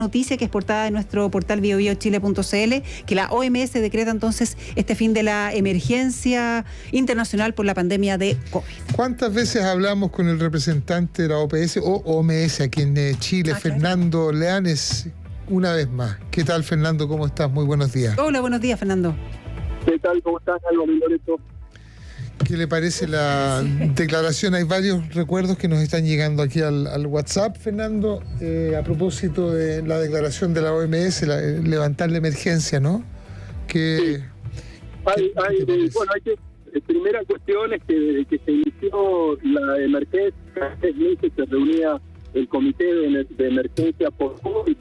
noticia que es portada en nuestro portal biobiochile.cl, que la OMS decreta entonces este fin de la emergencia internacional por la pandemia de COVID. ¿Cuántas veces hablamos con el representante de la OPS o OMS aquí en Chile, Fernando Leanes? Una vez más. ¿Qué tal, Fernando? ¿Cómo estás? Muy buenos días. Hola, buenos días, Fernando. ¿Qué tal? ¿Cómo estás, Algo Loreto? ¿Qué le parece la declaración? Hay varios recuerdos que nos están llegando aquí al WhatsApp, Fernando, a propósito de la declaración de la OMS, levantar la emergencia, ¿no? Sí. Primera cuestión es que desde que se inició la emergencia, hace 3 meses se reunía el comité de emergencia por COVID.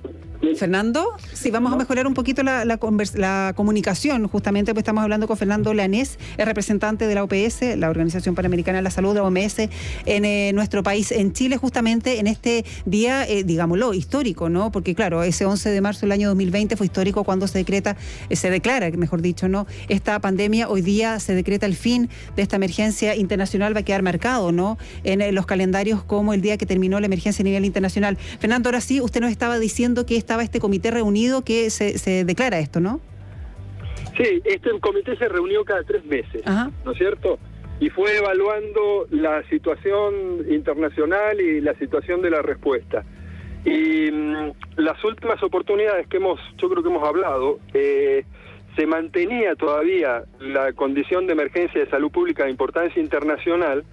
Fernando, sí, vamos a mejorar un poquito la comunicación, justamente pues estamos hablando con Fernando Leanes, el representante de la OPS, la Organización Panamericana de la Salud, la OMS, en nuestro país, en Chile, justamente en este día, digámoslo, histórico, ¿no? Porque claro, ese 11 de marzo del año 2020 fue histórico cuando se declara, mejor dicho, ¿no? Esta pandemia, hoy día se decreta el fin de esta emergencia internacional, va a quedar marcado, ¿no? En los calendarios como el día que terminó la emergencia a nivel internacional. Fernando, ahora sí, usted nos estaba diciendo que estaba este comité reunido que se declara esto, ¿no? Sí, este comité se reunió cada 3 meses, Ajá. ¿no es cierto? Y fue evaluando la situación internacional y la situación de la respuesta. Y las últimas oportunidades yo creo que hemos hablado, se mantenía todavía la condición de emergencia de salud pública de importancia internacional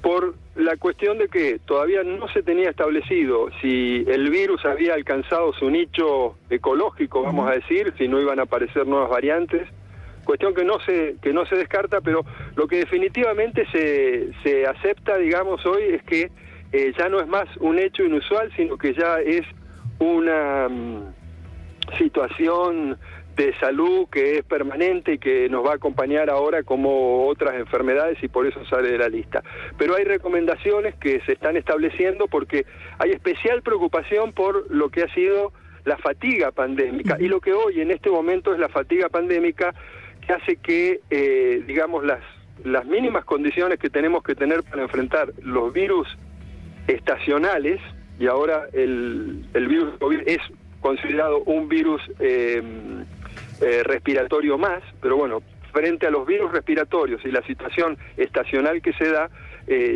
por la cuestión de que todavía no se tenía establecido si el virus había alcanzado su nicho ecológico, vamos a decir, si no iban a aparecer nuevas variantes, cuestión que no se descarta, pero lo que definitivamente se acepta, digamos, hoy es que ya no es más un hecho inusual, sino que ya es una situación de salud que es permanente y que nos va a acompañar ahora como otras enfermedades y por eso sale de la lista. Pero hay recomendaciones que se están estableciendo porque hay especial preocupación por lo que ha sido la fatiga pandémica y lo que hoy en este momento es la fatiga pandémica que hace que, digamos, las mínimas condiciones que tenemos que tener para enfrentar los virus estacionales, y ahora el virus COVID es considerado un virus respiratorio más, pero bueno, frente a los virus respiratorios y la situación estacional que se da,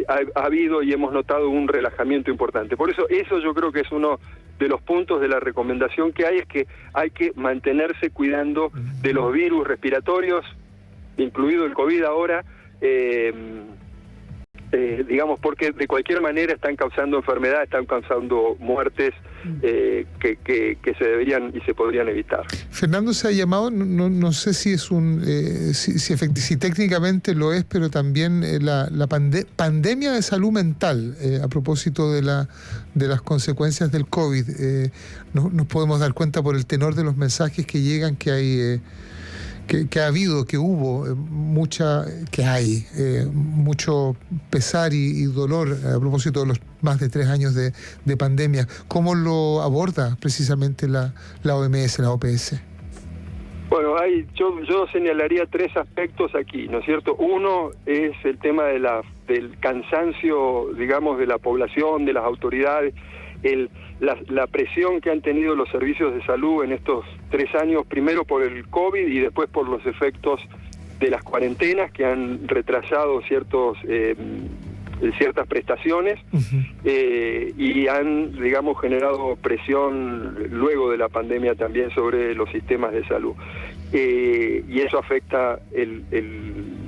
ha habido y hemos notado un relajamiento importante. Por eso yo creo que es uno de los puntos de la recomendación que hay, es que hay que mantenerse cuidando de los virus respiratorios, incluido el COVID ahora, digamos, porque de cualquier manera están causando enfermedades, están causando muertes que se deberían y se podrían evitar. Fernando, se ha llamado, no sé si es si técnicamente lo es, pero también la pandemia de salud mental, a propósito de las consecuencias del COVID. Nos podemos dar cuenta por el tenor de los mensajes que llegan que hay... que hubo mucho pesar y dolor a propósito de los más de 3 años de pandemia. ¿Cómo lo aborda precisamente la OMS, la OPS? Bueno, yo señalaría 3 aspectos aquí, ¿no es cierto? Uno es el tema del cansancio, digamos, de la población, de las autoridades, la presión que han tenido los servicios de salud en estos 3 años, primero por el COVID y después por los efectos de las cuarentenas que han retrasado ciertas prestaciones y han, digamos, generado presión luego de la pandemia también sobre los sistemas de salud. Y eso afecta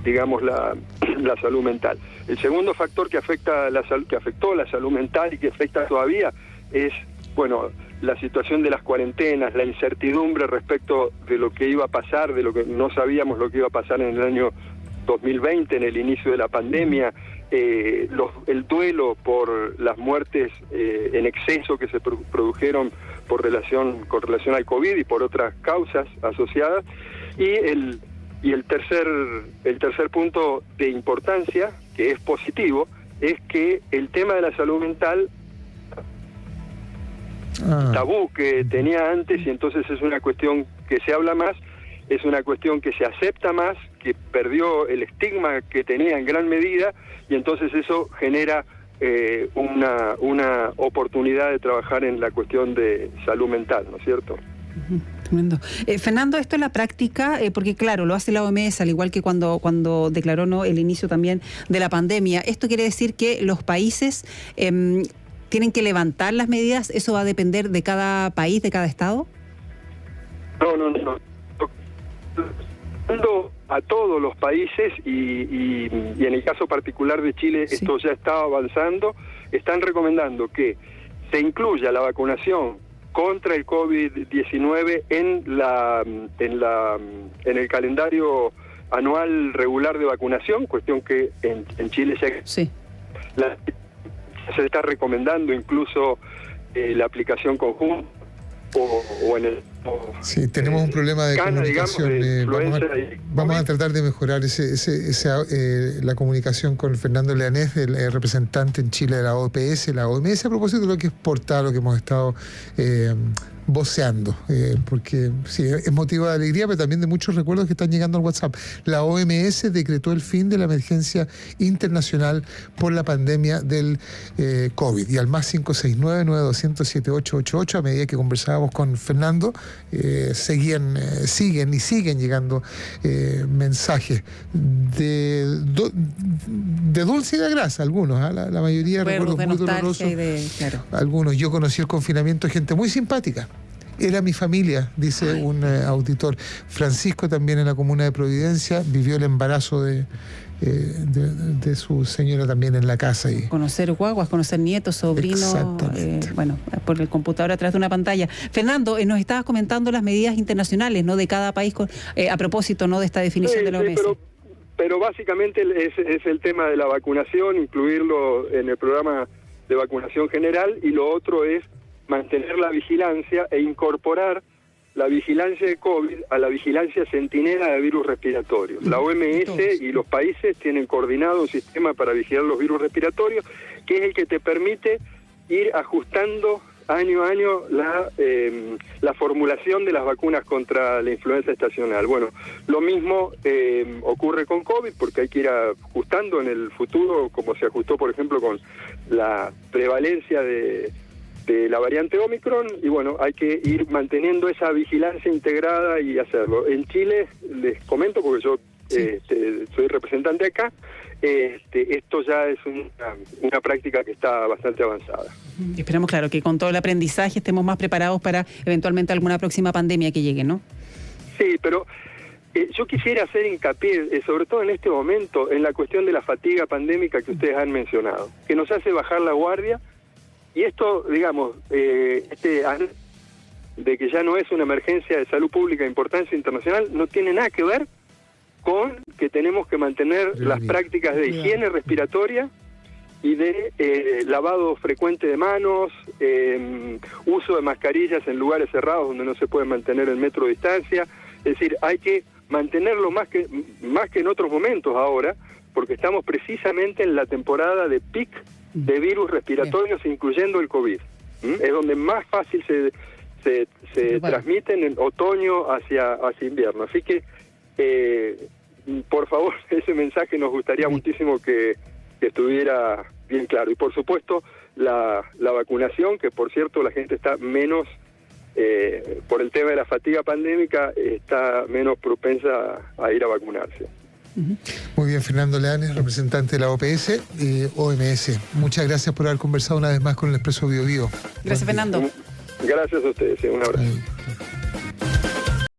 digamos, la salud mental. El segundo factor que afectó la salud mental y que afecta todavía es, bueno, la situación de las cuarentenas, la incertidumbre respecto de lo que iba a pasar, de lo que no sabíamos lo que iba a pasar en el año 2020, en el inicio de la pandemia, el duelo por las muertes en exceso que se produjeron con relación al COVID y por otras causas asociadas, y el tercer punto de importancia, que es positivo, es que el tema de la salud mental, tabú que tenía antes, y entonces es una cuestión que se habla más, es una cuestión que se acepta más, que perdió el estigma que tenía en gran medida, y entonces eso genera una oportunidad de trabajar en la cuestión de salud mental, ¿no es cierto? Tremendo. Fernando, esto en la práctica, porque claro, lo hace la OMS, al igual que cuando declaró, ¿no?, el inicio también de la pandemia. ¿Esto quiere decir que los países tienen que levantar las medidas? ¿Eso va a depender de cada país, de cada estado? No. A todos los países y en el caso particular de Chile, sí, esto ya está avanzando, están recomendando que se incluya la vacunación contra el COVID-19 en el calendario anual regular de vacunación, cuestión que en Chile se está recomendando incluso la aplicación conjunta o en el... Sí, tenemos un problema de comunicación. Vamos a tratar de mejorar la comunicación con Fernando Leanés, el representante en Chile de la OPS, la OMS, a propósito de lo que es portal, lo que hemos estado voceando, porque sí, es motivo de alegría, pero también de muchos recuerdos que están llegando al WhatsApp. La OMS decretó el fin de la emergencia internacional por la pandemia del COVID, y al más 569-9200-7888, a medida que conversábamos con Fernando, siguen llegando mensajes de dulce y de grasa, algunos, la mayoría recuerdos muy dolorosos. Claro. Algunos. Yo conocí el confinamiento de gente muy simpática. Era mi familia, dice un auditor. Francisco, también en la comuna de Providencia, vivió el embarazo de su señora también en la casa. Y conocer guaguas, conocer nietos, sobrinos, por el computador atrás de una pantalla. Fernando, nos estabas comentando las medidas internacionales, ¿no?, de cada país a propósito, ¿no?, de esta definición de la OMS. Pero básicamente es el tema de la vacunación, incluirlo en el programa de vacunación general, y lo otro es mantener la vigilancia e incorporar la vigilancia de COVID a la vigilancia centinela de virus respiratorios. La OMS y los países tienen coordinado un sistema para vigilar los virus respiratorios, que es el que te permite ir ajustando año a año la formulación de las vacunas contra la influenza estacional. Bueno, lo mismo ocurre con COVID, porque hay que ir ajustando en el futuro, como se ajustó, por ejemplo, con la prevalencia de la variante Omicron, y bueno, hay que ir manteniendo esa vigilancia integrada y hacerlo. En Chile, les comento, porque yo soy representante acá, esto ya es una práctica que está bastante avanzada. Esperamos, claro, que con todo el aprendizaje estemos más preparados para eventualmente alguna próxima pandemia que llegue, ¿no? Sí, pero yo quisiera hacer hincapié, sobre todo en este momento, en la cuestión de la fatiga pandémica que ustedes han mencionado, que nos hace bajar la guardia. Y esto, digamos, de que ya no es una emergencia de salud pública de importancia internacional, no tiene nada que ver con que tenemos que mantener las prácticas de higiene respiratoria y de lavado frecuente de manos, uso de mascarillas en lugares cerrados donde no se puede mantener el metro de distancia. Es decir, hay que mantenerlo más que en otros momentos ahora, porque estamos precisamente en la temporada de pic de virus respiratorios, incluyendo el COVID. Es donde más fácil se transmiten en otoño hacia invierno. Así que, por favor, ese mensaje nos gustaría muchísimo que estuviera bien claro. Y por supuesto, la vacunación, que por cierto la gente está menos, por el tema de la fatiga pandémica, está menos propensa a ir a vacunarse. Muy bien, Fernando Leanés, representante de la OPS y OMS. Muchas gracias por haber conversado una vez más con el Expreso Bio Bio. Gracias, Fernando. Gracias a ustedes. Un abrazo.